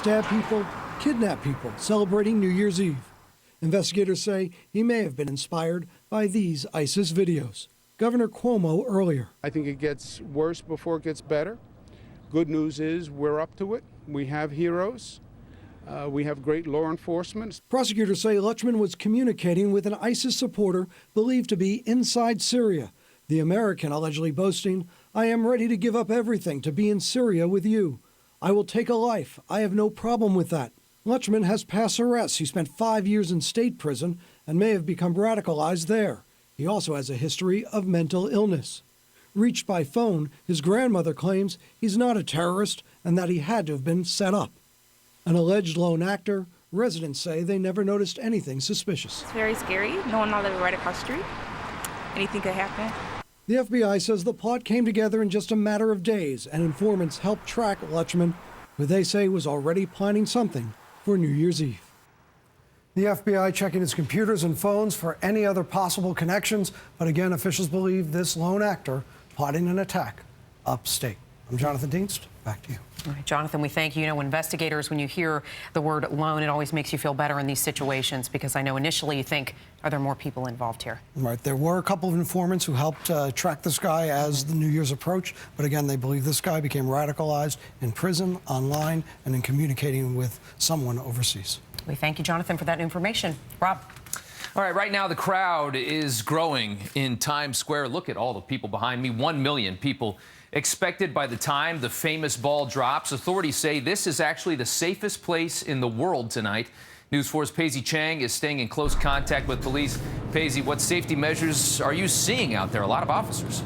stab people, kidnap people celebrating New Year's Eve. Investigators say he may have been inspired by these ISIS videos. Governor Cuomo earlier. I think it gets worse before it gets better. Good news is we're up to it. We have heroes. We have great law enforcement. Prosecutors say Lutchman was communicating with an ISIS supporter believed to be inside Syria. The American allegedly boasting, "I am ready to give up everything to be in Syria with you. I will take a life. I have no problem with that." Lutchman has past arrests. He spent 5 years in state prison and may have become radicalized there. He also has a history of mental illness. Reached by phone, his grandmother claims he's not a terrorist and that he had to have been set up. An alleged lone actor, residents say they never noticed anything suspicious. It's very scary. No one knows that we're right across the street. Anything could happen. The FBI says the plot came together in just a matter of days, and informants helped track Lutchman, who they say was already planning something for New Year's Eve. The FBI checking its computers and phones for any other possible connections, but again, officials believe this lone actor plotting an attack upstate. I'm Jonathan Dienst. Back to you. All right, Jonathan, we thank you. You know, investigators, when you hear the word lone, it always makes you feel better in these situations because I know initially you think, are there more people involved here? Right. There were a couple of informants who helped track this guy as the New Year's approached. But again, they believe this guy became radicalized in prison, online, and in communicating with someone overseas. We thank you, Jonathan, for that information. Rob. All right now the crowd is growing in Times Square. Look at all the people behind me. 1 million people expected by the time the famous ball drops. Authorities say this is actually the safest place in the world tonight. News 4's Paisy Chang is staying in close contact with police. Paisy, what safety measures are you seeing out there? A lot of officers.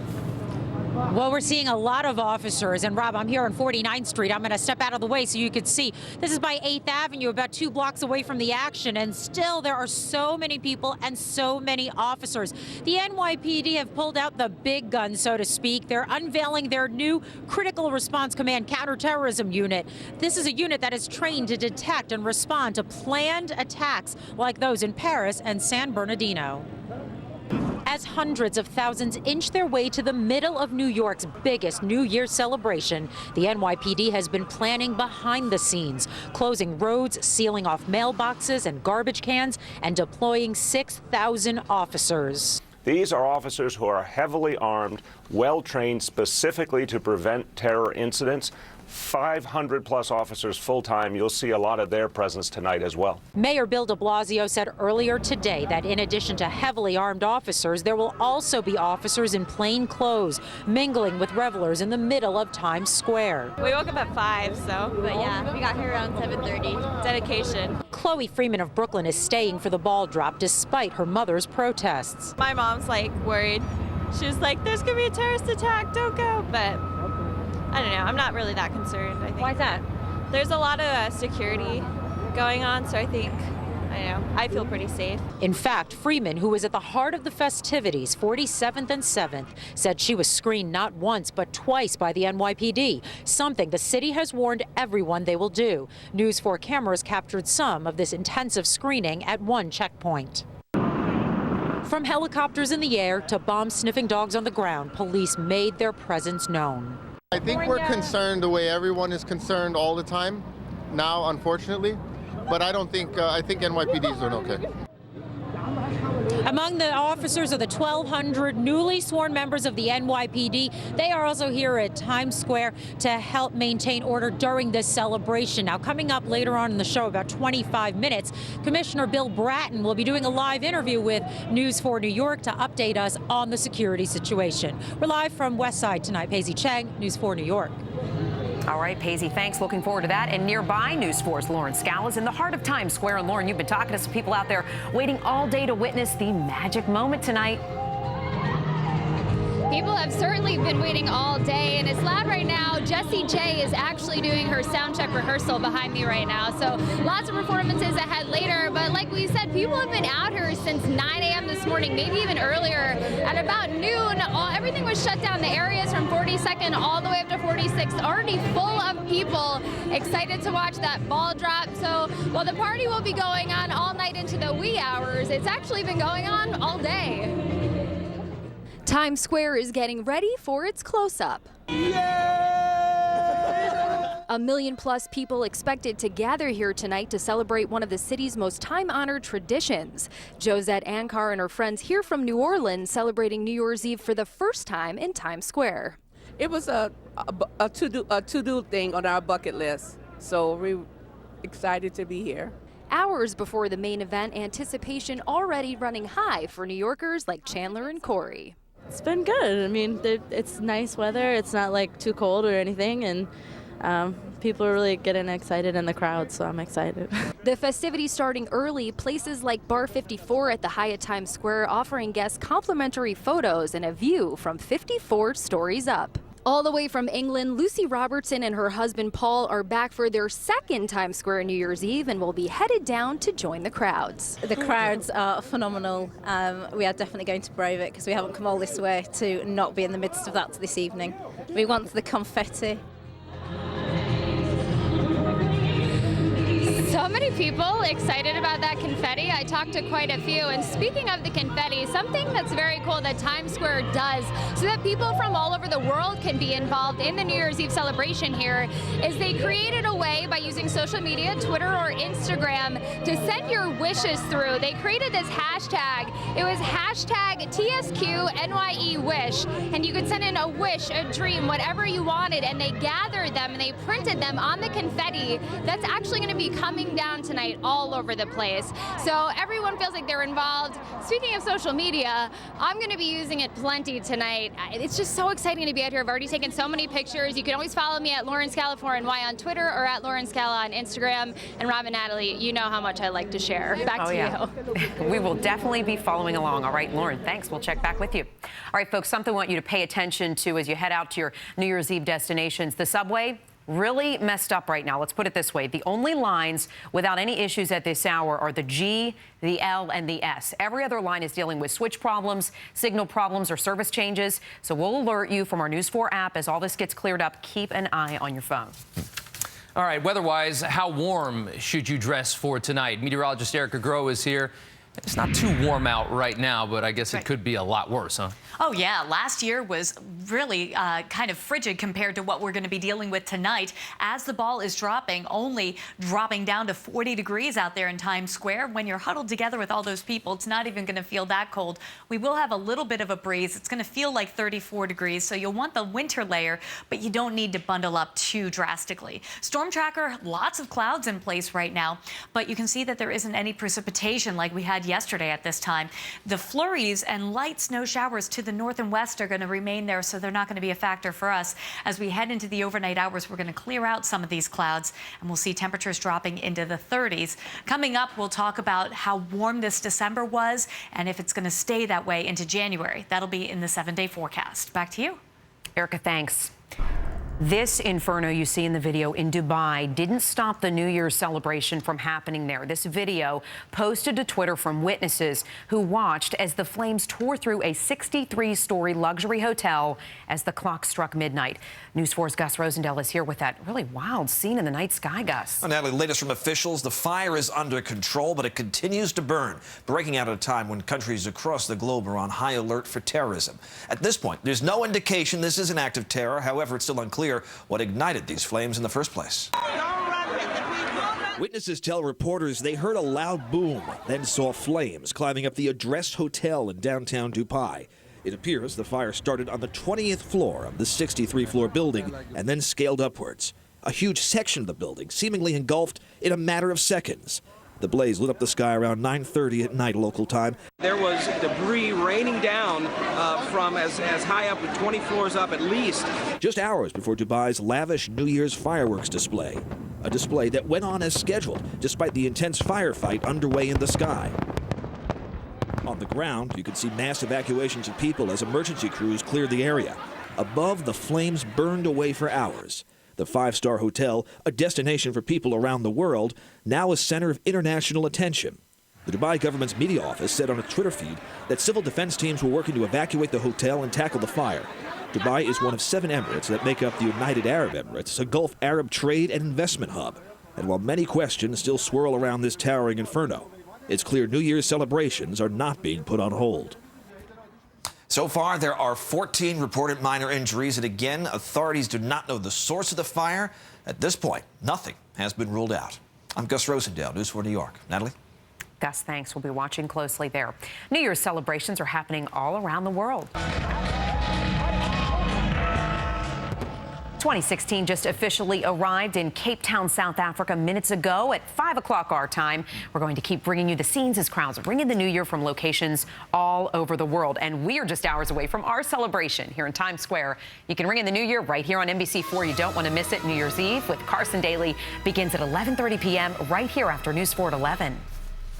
Well, we're seeing a lot of officers. And, Rob, I'm here on 49th Street. I'm going to step out of the way so you can see. This is by 8th Avenue, about 2 blocks away from the action. And still, there are so many people and so many officers. The NYPD have pulled out the big guns, so to speak. They're unveiling their new Critical Response Command counterterrorism unit. This is a unit that is trained to detect and respond to planned attacks like those in Paris and San Bernardino. As hundreds of thousands inch their way to the middle of New York's biggest New Year's celebration, the NYPD has been planning behind the scenes, closing roads, sealing off mailboxes and garbage cans, and deploying 6,000 officers. These are officers who are heavily armed, well-trained specifically to prevent terror incidents. 500-plus officers full-time. You'll see a lot of their presence tonight as well. Mayor Bill de Blasio said earlier today that in addition to heavily armed officers, there will also be officers in plain clothes mingling with revelers in the middle of Times Square. We woke up at 5, but yeah, we got here around 7:30. Dedication. Chloe Freeman of Brooklyn is staying for the ball drop despite her mother's protests. My mom's worried. She was like, there's going to be a terrorist attack, don't go. But I don't know, I'm not really that concerned, I think. Why is that? There's a lot of security going on, so I think, I feel pretty safe. In fact, Freeman, who was at the heart of the festivities, 47th and 7th, said she was screened not once but twice by the NYPD, something the city has warned everyone they will do. News 4 cameras captured some of this intensive screening at one checkpoint. From helicopters in the air to bomb-sniffing dogs on the ground, police made their presence known. I think we're concerned the way everyone is concerned all the time now, unfortunately, but I think NYPD is doing okay. Among the officers are the 1,200 newly sworn members of the NYPD. They are also here at Times Square to help maintain order during this celebration. Now, coming up later on in the show, about 25 minutes, Commissioner Bill Bratton will be doing a live interview with News 4 New York to update us on the security situation. We're live from West Side tonight. Paisy Chang, News 4 New York. All right, Paisy, thanks. Looking forward to that. And nearby, News 4's Lauren Scala is in the heart of Times Square. And Lauren, you've been talking to some people out there waiting all day to witness the magic moment tonight. People have certainly been waiting all day, and it's loud right now. Jessie J is actually doing her sound check rehearsal behind me right now. So lots of performances ahead later. But like we said, people have been out here since 9 a.m. this morning, maybe even earlier. At about noon, everything was shut down. The areas from 42nd all the way up to 46th already full of people excited to watch that ball drop. So while the party will be going on all night into the wee hours, it's actually been going on all day. Times Square is getting ready for its close-up. A 1 million plus people expected to gather here tonight to celebrate one of the city's most time-honored traditions. Josette Ankar and her friends here from New Orleans celebrating New Year's Eve for the first time in Times Square. It was a to-do thing on our bucket list, so we're excited to be here. Hours before the main event, anticipation already running high for New Yorkers like Chandler and Corey. It's been good. I mean, it's nice weather. It's not like too cold or anything, and people are really getting excited in the crowd, so I'm excited. The festivities starting early, places like Bar 54 at the Hyatt Times Square offering guests complimentary photos and a view from 54 stories up. All the way from England, Lucy Robertson and her husband Paul are back for their second Times Square New Year's Eve and will be headed down to join the crowds. The crowds are phenomenal. We are definitely going to brave it because we haven't come all this way to not be in the midst of that this evening. We want the confetti. So many people excited about that confetti. I talked to quite a few. And speaking of the confetti, something that's very cool that Times Square does so that people from all over the world can be involved in the New Year's Eve celebration here is they created a way by using social media, Twitter or Instagram, to send your wishes through. They created this hashtag. It was hashtag TSQNYEWish. And you could send in a wish, a dream, whatever you wanted. And they gathered them and they printed them on the confetti that's actually going to be coming down tonight all over the place. So everyone feels like they're involved. Speaking of social media, I'm going to be using it plenty tonight. It's just so exciting to be out here. I've already taken so many pictures. You can always follow me at Lauren Scala 4NY on Twitter or at Lauren Scala on Instagram. And Rob and Natalie, you know how much I like to share. Back to you. We will definitely be following along. All right, Lauren, thanks. We'll check back with you. All right, folks, something I want you to pay attention to as you head out to your New Year's Eve destinations. The subway, really messed up right now. Let's put it this way. The only lines without any issues at this hour are the G, the L, and the S. Every other line is dealing with switch problems, signal problems, or service changes. So we'll alert you from our News 4 app as all this gets cleared up. Keep an eye on your phone. All right, weather-wise, how warm should you dress for tonight? Meteorologist Erica Groh is here. It's not too warm out right now, but I guess it could be a lot worse, huh? Oh, yeah. Last year was really kind of frigid compared to what we're going to be dealing with tonight. As the ball is dropping, only dropping down to 40 degrees out there in Times Square. When you're huddled together with all those people, it's not even going to feel that cold. We will have a little bit of a breeze. It's going to feel like 34 degrees, so you'll want the winter layer, but you don't need to bundle up too drastically. Storm tracker, lots of clouds in place right now, but you can see that there isn't any precipitation like we had yesterday at this time. The flurries and light snow showers to the north and west are going to remain there, so they're not going to be a factor for us. As we head into the overnight hours, we're going to clear out some of these clouds, and we'll see temperatures dropping into the 30s. Coming up, we'll talk about how warm this December was and if it's going to stay that way into January. That'll be in the 7-day forecast. Back to you. Erica, thanks. This inferno you see in the video in Dubai didn't stop the New Year's celebration from happening there. This video posted to Twitter from witnesses who watched as the flames tore through a 63-story luxury hotel as the clock struck midnight. News 4's Gus Rosendale is here with that really wild scene in the night sky, Gus. Well, Natalie, latest from officials, the fire is under control, but it continues to burn, breaking out at a time when countries across the globe are on high alert for terrorism. At this point, there's no indication this is an act of terror. However, it's still unclear what ignited these flames in the first place. Witnesses tell reporters they heard a loud boom, then saw flames climbing up the Address Hotel in downtown Dubai. It appears the fire started on the 20th floor of the 63-floor building and then scaled upwards. A huge section of the building seemingly engulfed in a matter of seconds. The blaze lit up the sky around 9:30 at night local time. There was debris raining down from as high up as 20 floors up at least. Just hours before Dubai's lavish New Year's fireworks display. A display that went on as scheduled despite the intense firefight underway in the sky. On the ground, you could see mass evacuations of people as emergency crews cleared the area. Above, the flames burned away for hours. The five-star hotel, a destination for people around the world, now a center of international attention. The Dubai government's media office said on a Twitter feed that civil defense teams were working to evacuate the hotel and tackle the fire. Dubai is one of 7 emirates that make up the United Arab Emirates, a Gulf Arab trade and investment hub. And while many questions still swirl around this towering inferno, it's clear New Year's celebrations are not being put on hold. So far, there are 14 reported minor injuries, and again, authorities do not know the source of the fire. At this point, nothing has been ruled out. I'm Gus Rosendale, News 4 New York. Natalie? Gus, thanks. We'll be watching closely there. New Year's celebrations are happening all around the world. 2016 just officially arrived in Cape Town, South Africa minutes ago at 5 o'clock our time. We're going to keep bringing you the scenes as crowds bring in the new year from locations all over the world. And we are just hours away from our celebration here in Times Square. You can ring in the new year right here on NBC4. You don't want to miss it. New Year's Eve with Carson Daly begins at 11:30 p.m. right here after News 4 at 11.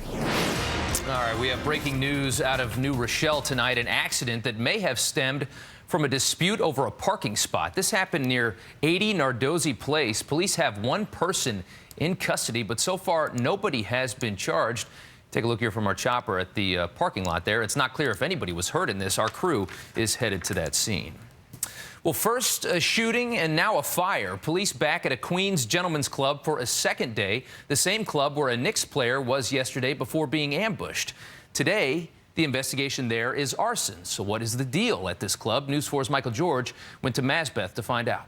All right, we have breaking news out of New Rochelle tonight. An accident that may have stemmed from a dispute over a parking spot. This happened near 80 Nardozzi Place. Police have one person in custody, but so far nobody has been charged. Take a look here from our chopper at the parking lot there. It's not clear if anybody was hurt in this. Our crew is headed to that scene. Well, first a shooting and now a fire. Police back at a Queens Gentlemen's Club for a second day, the same club where a Knicks player was yesterday before being ambushed. Today, the investigation there is arson. So what is the deal at this club? News 4's Michael George went to Masbeth to find out.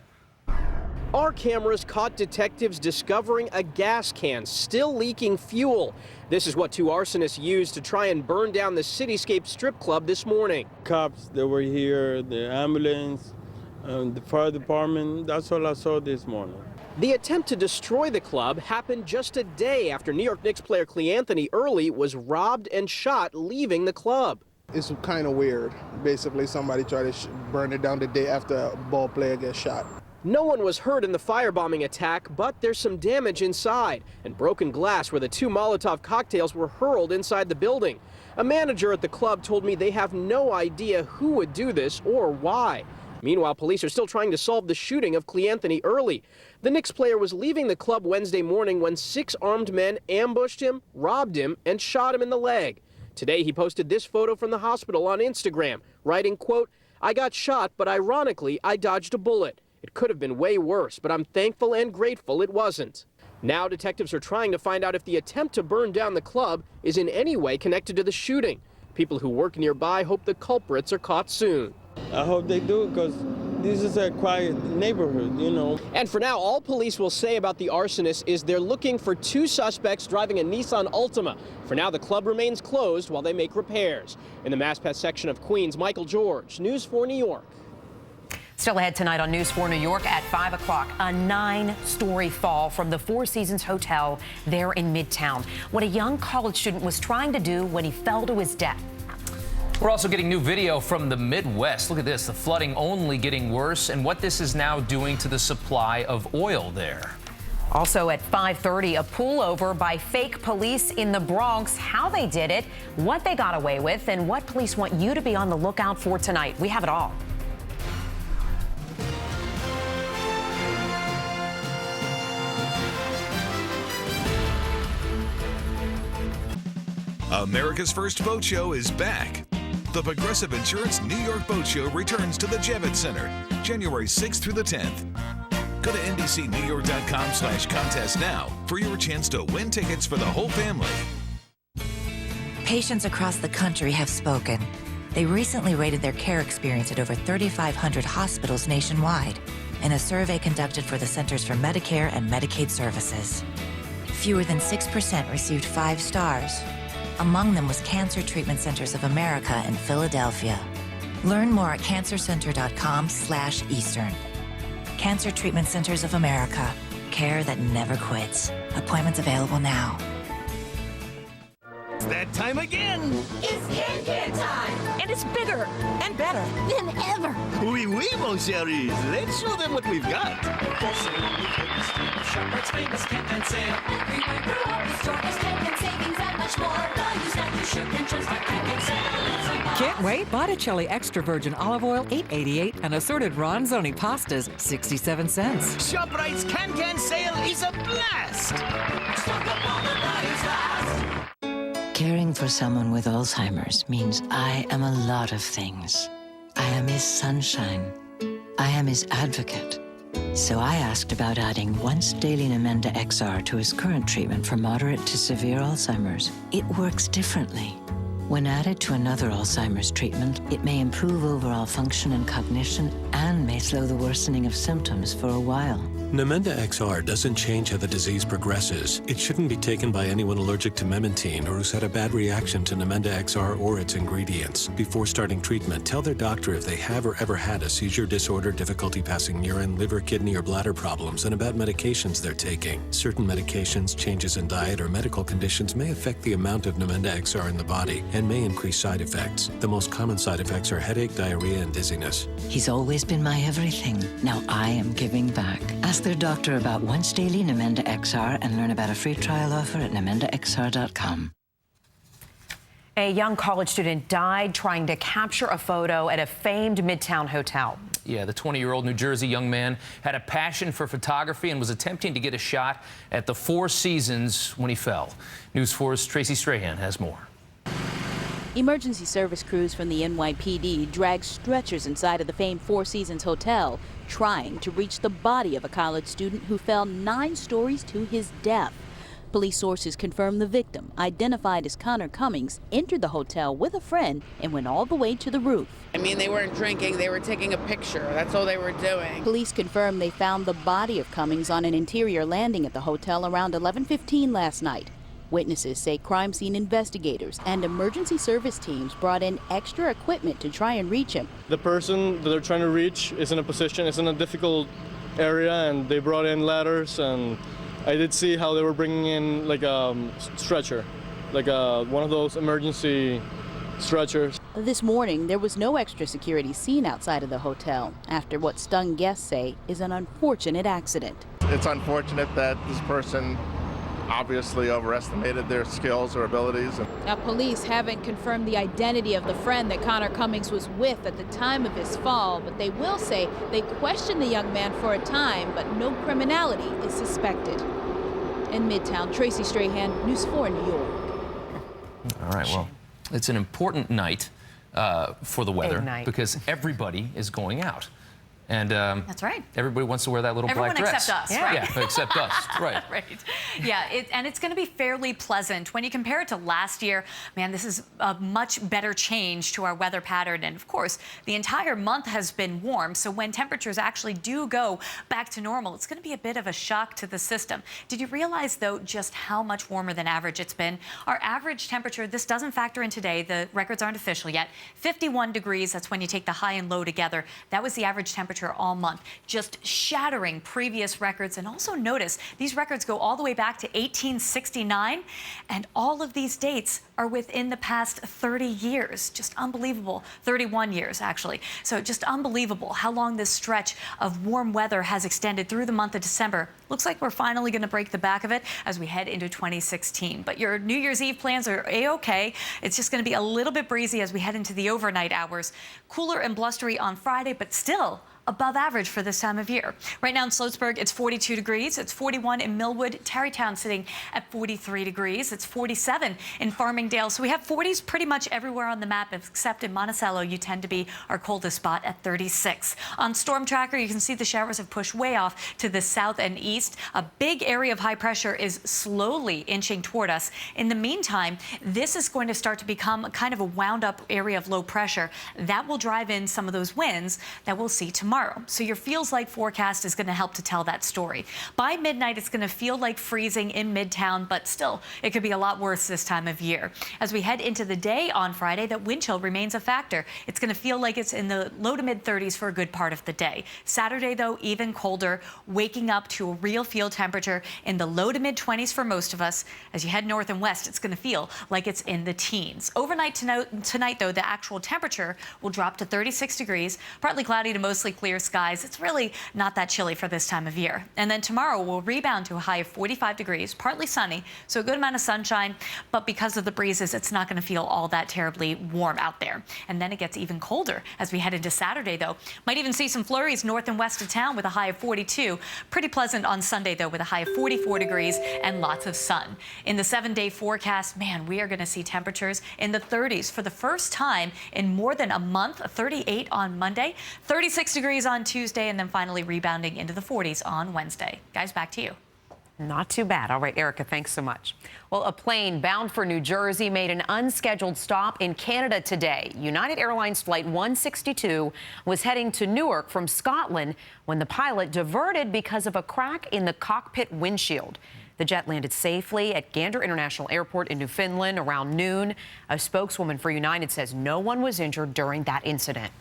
Our cameras caught detectives discovering a gas can still leaking fuel. This is what two arsonists used to try and burn down the Cityscape strip club this morning. Cops that were here, the ambulance, the fire department, that's all I saw this morning. The attempt to destroy the club happened just a day after New York Knicks player Cleanthony Early was robbed and shot leaving the club. It's kind of weird. Basically, somebody tried to burn it down the day after a ball player gets shot. No one was hurt in the firebombing attack, but there's some damage inside and broken glass where the two Molotov cocktails were hurled inside the building. A manager at the club told me they have no idea who would do this or why. Meanwhile, police are still trying to solve the shooting of Cleanthony Early. The Knicks player was leaving the club Wednesday morning when 6 armed men ambushed him, robbed him, and shot him in the leg. Today, he posted this photo from the hospital on Instagram, writing, quote, "I got shot, but ironically, I dodged a bullet. It could have been way worse, but I'm thankful and grateful it wasn't." Now, detectives are trying to find out if the attempt to burn down the club is in any way connected to the shooting. People who work nearby hope the culprits are caught soon. I hope they do, because this is a quiet neighborhood, you know. And for now, all police will say about the arsonist is they're looking for 2 suspects driving a Nissan Altima. For now, the club remains closed while they make repairs. In the Masspeth section of Queens, Michael George, News 4 New York. Still ahead tonight on News 4 New York at 5 o'clock, a 9-story fall from the Four Seasons Hotel there in Midtown. What a young college student was trying to do when he fell to his death. We're also getting new video from the Midwest. Look at this, the flooding only getting worse and what this is now doing to the supply of oil there. Also at 5:30, a pullover by fake police in the Bronx, how they did it, what they got away with, and what police want you to be on the lookout for tonight. We have it all. America's first boat show is back. The Progressive Insurance New York Boat Show returns to the Javits Center, January 6th through the 10th. Go to NBCNewYork.com/contest now for your chance to win tickets for the whole family. Patients across the country have spoken. They recently rated their care experience at over 3,500 hospitals nationwide in a survey conducted for the Centers for Medicare and Medicaid Services. Fewer than 6% received 5 stars. Among them was Cancer Treatment Centers of America in Philadelphia. Learn more at cancercenter.com/Eastern. Cancer Treatment Centers of America. Care that never quits. Appointments available now. It's that time again. It's skincare time. And it's bigger and better Than ever. Oui, oui, mon chéri. Let's show them what we've got. ShopRite's famous campaign sale. Everywhere through all the store is campaign savings and much more. Values that you shouldn't just like campaign sale. Can't wait? Botticelli extra virgin olive oil, $8.88, and assorted Ronzoni pastas, 67 cents. ShopRite's can sale is a blast. Stock up all the values last. Caring for someone with Alzheimer's means I am a lot of things. I am his sunshine. I am his advocate. So I asked about adding once daily Namenda XR to his current treatment for moderate to severe Alzheimer's. It works differently. When added to another Alzheimer's treatment, it may improve overall function and cognition and may slow the worsening of symptoms for a while. Namenda XR doesn't change how the disease progresses. It shouldn't be taken by anyone allergic to memantine or who's had a bad reaction to Namenda XR or its ingredients. Before starting treatment, tell their doctor if they have or ever had a seizure disorder, difficulty passing urine, liver, kidney, or bladder problems, and about medications they're taking. Certain medications, changes in diet, or medical conditions may affect the amount of Namenda XR in the body and may increase side effects. The most common side effects are headache, diarrhea, and dizziness. He's always been my everything. Now I am giving back. Ask their doctor about once daily Namenda XR and learn about a free trial offer at NamendaXR.com. A young college student died trying to capture a photo at a famed Midtown hotel. Yeah, the 20-year-old New Jersey young man had a passion for photography and was attempting to get a shot at the Four Seasons when he fell. News 4's Tracy Strahan has more. Emergency service crews from the NYPD dragged stretchers inside of the famed Four Seasons Hotel, trying to reach the body of a college student who fell 9 stories to his death. Police sources confirm the victim, identified as Connor Cummings, entered the hotel with a friend and went all the way to the roof. I mean, they weren't drinking, they were taking a picture. That's all they were doing. Police confirm they found the body of Cummings on an interior landing at the hotel around 11:15 last night. Witnesses say crime scene investigators and emergency service teams brought in extra equipment to try and reach him. The person that they're trying to reach is in a position, it's in a difficult area, and they brought in ladders, and I did see how they were bringing in like a stretcher, like one of those emergency stretchers. This morning, there was no extra security seen outside of the hotel after what stunned guests say is an unfortunate accident. It's unfortunate that this person obviously overestimated their skills or abilities. Now, police haven't confirmed the identity of the friend that Connor Cummings was with at the time of his fall, but they will say they questioned the young man for a time, but no criminality is suspected. In Midtown, Tracy Strahan, News 4, New York. All right, well, it's an important night for the weather because everybody is going out. And that's right. Everybody wants to wear that little black dress. Except us, right? Yeah, except us, right. Right. Yeah, and it's going to be fairly pleasant. When you compare it to last year, man, this is a much better change to our weather pattern. And of course, the entire month has been warm. So when temperatures actually do go back to normal, it's going to be a bit of a shock to the system. Did you realize, though, just how much warmer than average it's been? Our average temperature, this doesn't factor in today. The records aren't official yet. 51 degrees. That's when you take the high and low together. That was the average temperature all month, just shattering previous records. And also notice these records go all the way back to 1869, and all of these dates are within the past 30 years. Just unbelievable. 31 years, actually. So just unbelievable how long this stretch of warm weather has extended through the month of December. Looks like we're finally going to break the back of it as we head into 2016. But your New Year's Eve plans are A-OK. It's just going to be a little bit breezy as we head into the overnight hours. Cooler and blustery on Friday, but still above average for this time of year. Right now in Sloatsburg, it's 42 degrees. It's 41 in Millwood. Tarrytown sitting at 43 degrees. It's 47 in Farmingdale. So we have 40s pretty much everywhere on the map, except in Monticello. You tend to be our coldest spot at 36. On Storm Tracker, you can see the showers have pushed way off to the south and east. A big area of high pressure is slowly inching toward us. In the meantime, this is going to start to become kind of a wound up area of low pressure. That will drive in some of those winds that we'll see tomorrow. So your feels like forecast is going to help to tell that story. By midnight, it's going to feel like freezing in Midtown, but still, it could be a lot worse this time of year. As we head into the day on Friday, that wind chill remains a factor. It's going to feel like it's in the low to mid 30s for a good part of the day. Saturday, though, even colder, waking up to a real feel temperature in the low to mid 20s for most of us. As you head north and west, it's going to feel like it's in the teens. Overnight tonight, though, the actual temperature will drop to 36 degrees, partly cloudy to mostly clear skies. It's really not that chilly for this time of year. And then tomorrow we'll rebound to a high of 45 degrees, partly sunny, so a good amount of sunshine, but because of the breezes, it's not going to feel all that terribly warm out there. And then it gets even colder as we head into Saturday, though. Might even see some flurries north and west of town with a high of 42. Pretty pleasant on Sunday, though, with a high of 44 degrees and lots of sun. In the 7-day forecast, man, we are going to see temperatures in the 30s for the first time in more than a month. 38 on Monday, 36 degrees on Tuesday, and then finally rebounding into the 40s on Wednesday. Guys, back to you. Not too bad. All right, Erica, thanks so much. Well, a plane bound for New Jersey made an unscheduled stop in Canada today. United Airlines Flight 162 was heading to Newark from Scotland when the pilot diverted because of a crack in the cockpit windshield. The jet landed safely at Gander International Airport in Newfoundland around noon. A spokeswoman for United says no one was injured during that incident.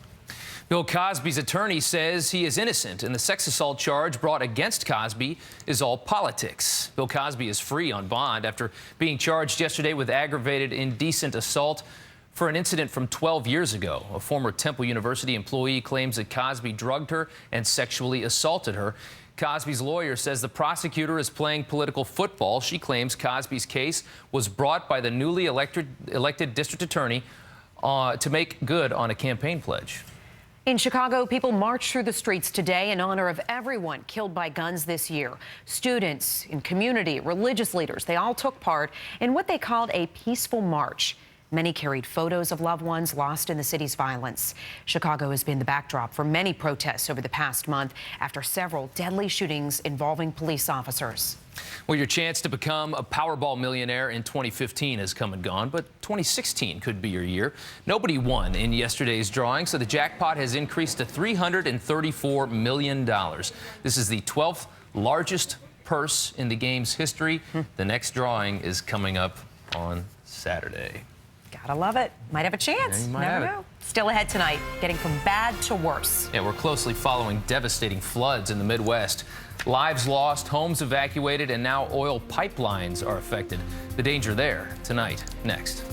Bill Cosby's attorney says he is innocent, and the sex assault charge brought against Cosby is all politics. Bill Cosby is free on bond after being charged yesterday with aggravated indecent assault for an incident from 12 years ago. A former Temple University employee claims that Cosby drugged her and sexually assaulted her. Cosby's lawyer says the prosecutor is playing political football. She claims Cosby's case was brought by the newly elected district attorney to make good on a campaign pledge. In Chicago, people marched through the streets today in honor of everyone killed by guns this year. Students in community, religious leaders, they all took part in what they called a peaceful march. Many carried photos of loved ones lost in the city's violence. Chicago has been the backdrop for many protests over the past month after several deadly shootings involving police officers. Well, your chance to become a Powerball millionaire in 2015 has come and gone, but 2016 could be your year. Nobody won in yesterday's drawing, so the jackpot has increased to $334 million. This is the 12th largest purse in the game's history. The next drawing is coming up on Saturday. Gotta love it. Might have a chance. Yeah, you might Never have know. Still ahead tonight, getting from bad to worse. Yeah, we're closely following devastating floods in the Midwest. Lives lost, homes evacuated, and now oil pipelines are affected. The danger there tonight. Next.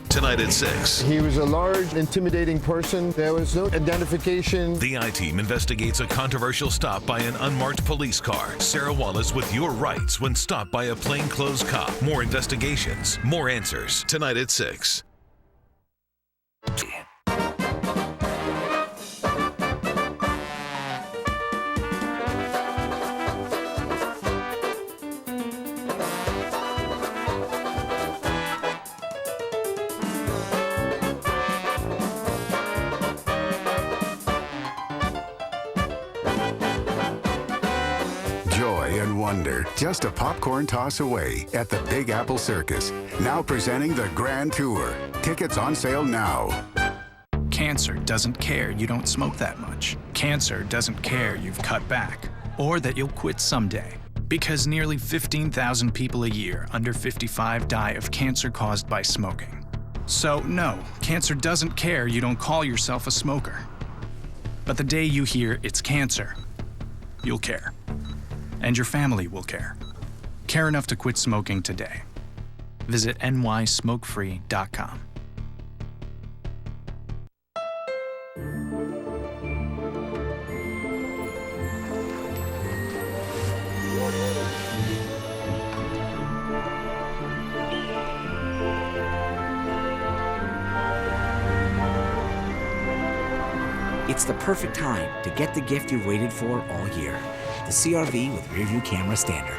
Tonight at 6. He was a large, intimidating person. There was no identification. The I-Team investigates a controversial stop by an unmarked police car. Sarah Wallace with your rights when stopped by a plainclothes cop. More investigations, more answers. Tonight at 6. Joy and wonder, just a popcorn toss away at the Big Apple Circus. Now presenting the Grand Tour. Tickets on sale now. Cancer doesn't care you don't smoke that much. Cancer doesn't care you've cut back or that you'll quit someday. Because nearly 15,000 people a year under 55 die of cancer caused by smoking. So no, cancer doesn't care you don't call yourself a smoker. But the day you hear it's cancer, you'll care. And your family will care. Care enough to quit smoking today. Visit nysmokefree.com. It's the perfect time to get the gift you've waited for all year. The CR-V with rear-view camera standard.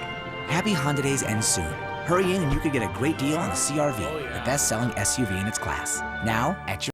Happy Honda Days end soon. Hurry in and you could get a great deal on the CR-V, the best-selling SUV in its class. Now at your